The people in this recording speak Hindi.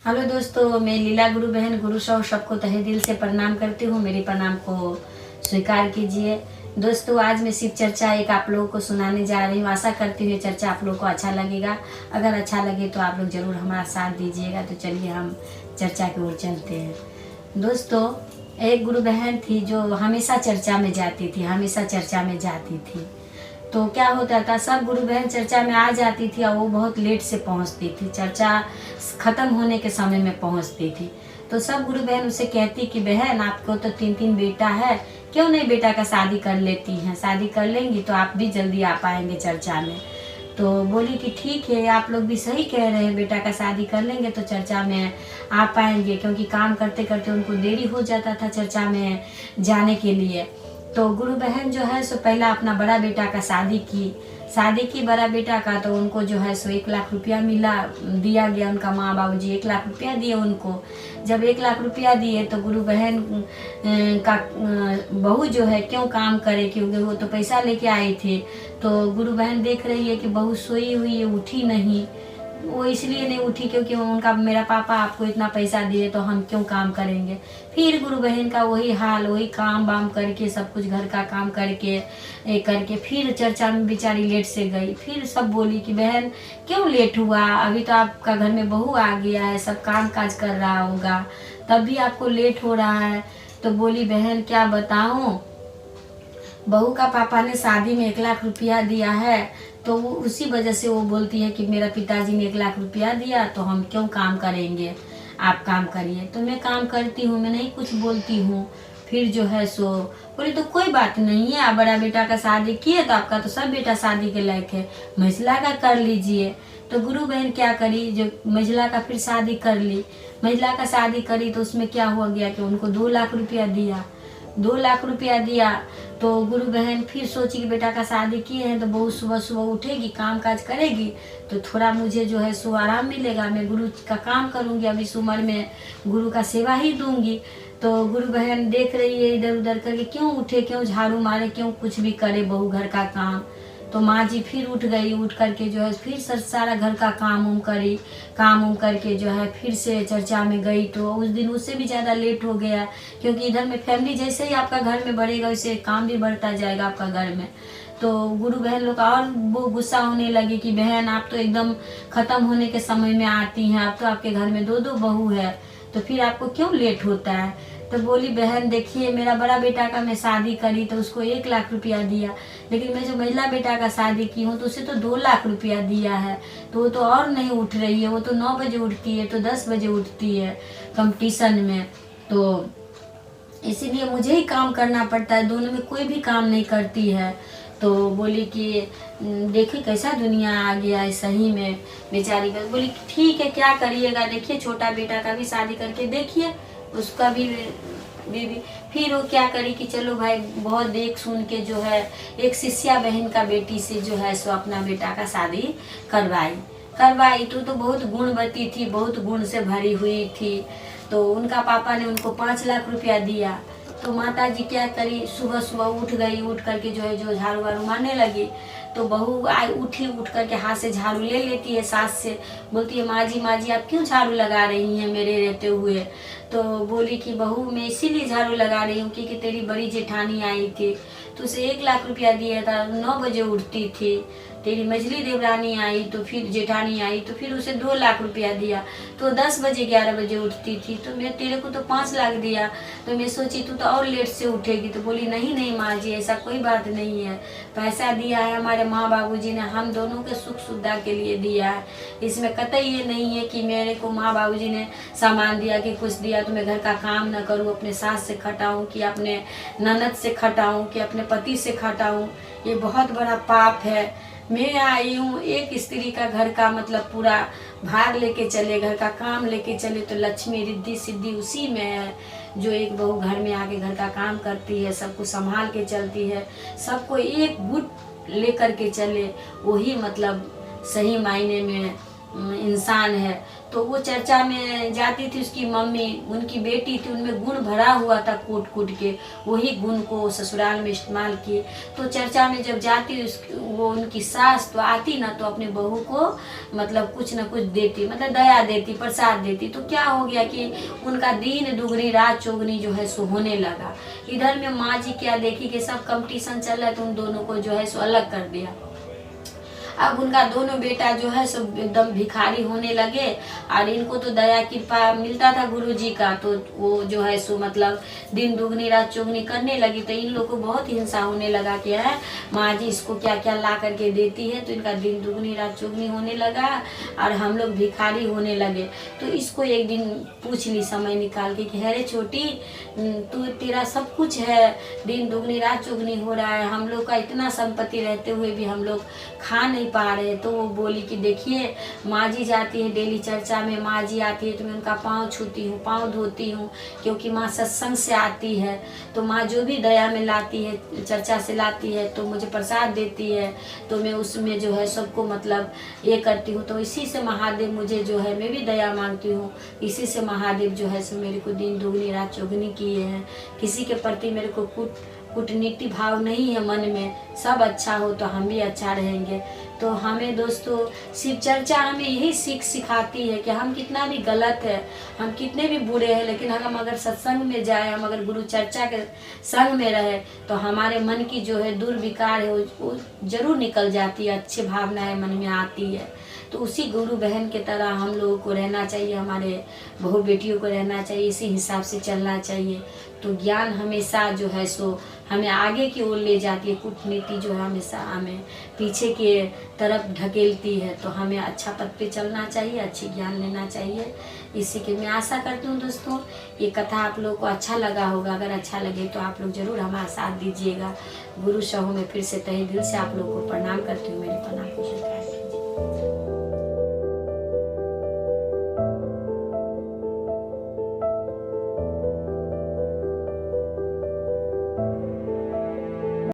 हेलो दोस्तों, मैं लीला गुरु बहन गुरु सौ सबको तहे दिल से प्रणाम करती हूँ। मेरी प्रणाम को स्वीकार कीजिए। दोस्तों, आज मैं शिव चर्चा एक आप लोगों को सुनाने जा रही हूँ। आशा करती हूँ चर्चा आप लोगों को अच्छा लगेगा। अगर अच्छा लगे तो आप लोग जरूर हमारा साथ दीजिएगा। तो चलिए हम चर्चा की ओर चलते हैं। दोस्तों, एक गुरु बहन थी जो हमेशा चर्चा में जाती थी। तो क्या होता था, सब गुरु बहन चर्चा में आ जाती थी और वो बहुत लेट से पहुंचती थी। चर्चा खत्म होने के समय में पहुंचती थी। तो सब गुरु बहन उसे कहती कि बहन, आपको तो 3 बेटा है, क्यों नहीं बेटा का शादी कर लेती हैं? शादी कर लेंगी तो आप भी जल्दी आ पाएंगे चर्चा में। तो बोली कि ठीक है, आप लोग भी सही कह रहे हैं, बेटा का शादी कर लेंगे तो चर्चा में आ पाएंगे। क्योंकि काम करते करते उनको देरी हो जाता था चर्चा में जाने के लिए। तो गुरु बहन जो है सो पहला अपना बड़ा बेटा का शादी की बड़ा बेटा का। तो उनको जो है सो 1 लाख रुपया दिया गया। उनका माँ बाबूजी 1 लाख रुपया दिए उनको। जब 1 लाख रुपया दिए तो गुरु बहन का बहू जो है क्यों काम करे, क्योंकि वो तो पैसा लेके आई थी। तो गुरु बहन देख रही है कि बहू सोई हुई है, उठी नहीं। वो इसलिए नहीं उठी क्योंकि उनका मेरा पापा आपको इतना पैसा दिए तो हम क्यों काम करेंगे। फिर गुरु बहन का वही हाल, वही काम वाम करके सब कुछ घर का काम करके फिर चर्चा में बेचारी लेट से गई। फिर सब बोली कि बहन क्यों लेट हुआ, अभी तो आपका घर में बहू आ गया है, सब काम काज कर रहा होगा, तब भी आपको लेट हो रहा है। तो बोली बहन क्या बताऊं, बहू का पापा ने शादी में 1 लाख रुपया दिया है। तो वो उसी वजह से वो बोलती है कि मेरा पिताजी ने 1 लाख रुपया दिया तो हम क्यों काम करेंगे, आप काम करिए। तो मैं काम करती हूँ, मैं नहीं कुछ बोलती हूँ। फिर जो है सो बोली तो कोई बात नहीं है, आप बड़ा बेटा का शादी किए तो आपका तो सब बेटा शादी के लायक है, महिला का कर लीजिए। तो गुरु बहन क्या करी, जो महिला का फिर शादी कर ली। महिला का शादी करी तो उसमें क्या हुआ गया कि उनको 2 लाख रुपया दिया। 2 लाख रुपया दिया। तो गुरु बहन फिर सोची कि बेटा का शादी किए हैं तो बहू सुबह सुबह उठेगी, काम काज करेगी तो थोड़ा मुझे जो है सो आराम मिलेगा, मैं गुरु का काम करूंगी, अब इस उम्र में गुरु का सेवा ही दूंगी। तो गुरु बहन देख रही है इधर उधर करके, क्यों उठे, क्यों झाड़ू मारे, क्यों कुछ भी करे बहू घर का काम। तो माँ जी फिर उठ गई, उठ करके जो है फिर सारा घर का काम उम करी। काम उम करके जो है फिर से चर्चा में गई। तो उस दिन उससे भी ज़्यादा लेट हो गया, क्योंकि इधर में फैमिली जैसे ही आपका घर में बढ़ेगा वैसे काम भी बढ़ता जाएगा आपका घर में। तो गुरु बहन लोग और वो गुस्सा होने लगे कि बहन आप तो एकदम खत्म होने के समय में आती हैं, अब तो आपके घर में 2 बहू है, तो फिर आपको क्यों लेट होता है। तो बोली बहन देखिए, मेरा बड़ा बेटा का मैं शादी करी तो उसको 1 लाख रुपया दिया, लेकिन मैं जो महिला बेटा का शादी की हूँ तो उसे तो 2 लाख रुपया दिया है। तो वो तो और नहीं उठ रही है, वो तो 9 बजे उठती है, तो 10 बजे उठती है कंपटीशन में। तो इसीलिए मुझे ही काम करना पड़ता है, दोनों में कोई भी काम नहीं करती है। तो बोली कि देखिए कैसा दुनिया आ गया है सही में। बेचारी बस बोली कि ठीक है क्या करिएगा, देखिए छोटा बेटा का भी शादी करके देखिए, उसका भी बीवी। फिर वो क्या करी कि चलो भाई, बहुत देख सुन के जो है एक शिष्या बहन का बेटी से जो है सो अपना बेटा का शादी करवाई। तो बहुत गुणवती थी, बहुत गुण से भरी हुई थी। तो उनका पापा ने उनको 5 लाख रुपया दिया। तो माता जी क्या करी, सुबह सुबह उठ गई, उठ करके जो है जो झाड़ू वाड़ू मारने लगी। तो बहू आई, उठ करके हाथ से झाड़ू ले लेती है सास से, बोलती है माँ जी आप क्यों झाड़ू लगा रही हैं मेरे रहते हुए। तो बोली कि बहू मैं इसीलिए झाड़ू लगा रही हूँ क्योंकि तेरी बड़ी जेठानी आई थी तो उसे 1 लाख रुपया दिया था, 9 बजे उठती थी। तेरी मझली देवरानी आई तो फिर जेठानी आई तो फिर उसे 2 लाख रुपया दिया, तो 10 बजे 11 बजे उठती थी। तो मैं तेरे को तो 5 लाख दिया, तो मैं सोची तू तो और लेट से उठेगी। तो बोली नहीं माँ जी ऐसा कोई बात नहीं है, पैसा दिया है हमारे माँ बाबूजी ने, हम दोनों के सुख सुविधा के लिए दिया है। इसमें कतई ये नहीं है कि मेरे को माँ बाबूजी ने सामान दिया कि कुछ दिया तो मैं घर का काम न करूँ, अपने सास से खटाऊँ कि अपने ननद से खटाऊँ कि अपने पति से खटाऊँ। ये बहुत बड़ा पाप है। मैं आई हूँ एक स्त्री का घर का मतलब पूरा भार लेके चले, घर का काम लेके चले, तो लक्ष्मी रिद्धि सिद्धि उसी में है। जो एक बहू घर में आके घर का काम करती है, सबको संभाल के चलती है, सबको एक गुट लेकर के चले, वही मतलब सही मायने में इंसान है। तो वो चर्चा में जाती थी, उसकी मम्मी, उनकी बेटी थी, उनमें गुण भरा हुआ था कूट कूट के, वही गुण को ससुराल में इस्तेमाल किए। तो चर्चा में जब जाती वो उनकी सास तो आती ना, तो अपने बहू को मतलब कुछ न कुछ देती, मतलब दया देती, प्रसाद देती। तो क्या हो गया कि उनका दिन दुगनी रात चौगनी जो है सो होने लगा। इधर में माँ जी क्या देखी कि सब कंपटीशन चल रहा है, तो उन दोनों को जो है सो अलग कर दिया। अब उनका दोनों बेटा जो है सब एकदम भिखारी होने लगे, और इनको तो दया कृपा मिलता था गुरुजी का, तो वो जो है सो मतलब दिन दुगनी रात चौगनी करने लगी। तो इन लोगों को बहुत हिंसा होने लगा कि है माँ जी इसको क्या क्या ला करके देती है, तो इनका दिन दुगनी रात चौगनी होने लगा और हम लोग भिखारी होने लगे। तो इसको एक दिन पूछ ली समय निकाल के कि अरे छोटी, तू तेरा सब कुछ है, दिन दुगनी रात चौगनी हो रहा है, हम लोग का इतना संपत्ति रहते हुए भी हम लोग खा नहीं पा रहे। तो वो बोली कि देखिए माँ जी जाती है डेली चर्चा में, माँ जी आती है तो मैं उनका पाँव छूती हूँ, पाँव धोती हूँ, क्योंकि माँ सत्संग से आती है। तो माँ जो भी दया में लाती है, चर्चा से लाती है, तो मुझे प्रसाद देती है, तो मैं उसमें जो है सबको मतलब ये करती हूँ। तो इसी से महादेव मुझे जो है, मैं भी दया मांगती हूँ, इसी से महादेव जो है सो मेरे को दिन दुगनी रात चौगनी किए हैं। किसी के प्रति मेरे को कूटनीति भाव नहीं है मन में, सब अच्छा हो तो हम भी अच्छा रहेंगे। तो हमें दोस्तों शिव चर्चा हमें यही सीख सिखाती है कि हम कितना भी गलत है, हम कितने भी बुरे हैं, लेकिन हम अगर सत्संग में जाए, हम अगर गुरु चर्चा के संग में रहे, तो हमारे मन की जो है दुर्विकार है वो जरूर निकल जाती है, अच्छी भावनाएं मन में आती है। तो उसी गुरु बहन के तरह हम लोगों को रहना चाहिए, हमारे बहू बेटियों को रहना चाहिए, इसी हिसाब से चलना चाहिए। तो ज्ञान हमेशा जो है सो हमें आगे की ओर ले जाती है, कूटनीति जो है हमेशा हमें पीछे के तरफ ढकेलती है। तो हमें अच्छा पथ पे चलना चाहिए, अच्छी ज्ञान लेना चाहिए। इसी के मैं आशा करती हूँ दोस्तों ये कथा आप लोगों को अच्छा लगा होगा। अगर अच्छा लगे तो आप लोग जरूर हमारा साथ दीजिएगा। गुरु सहो में फिर से तहे दिल से आप लोगों को प्रणाम करती हूँ, मेरे प्रणाम को स्वीकार कीजिए।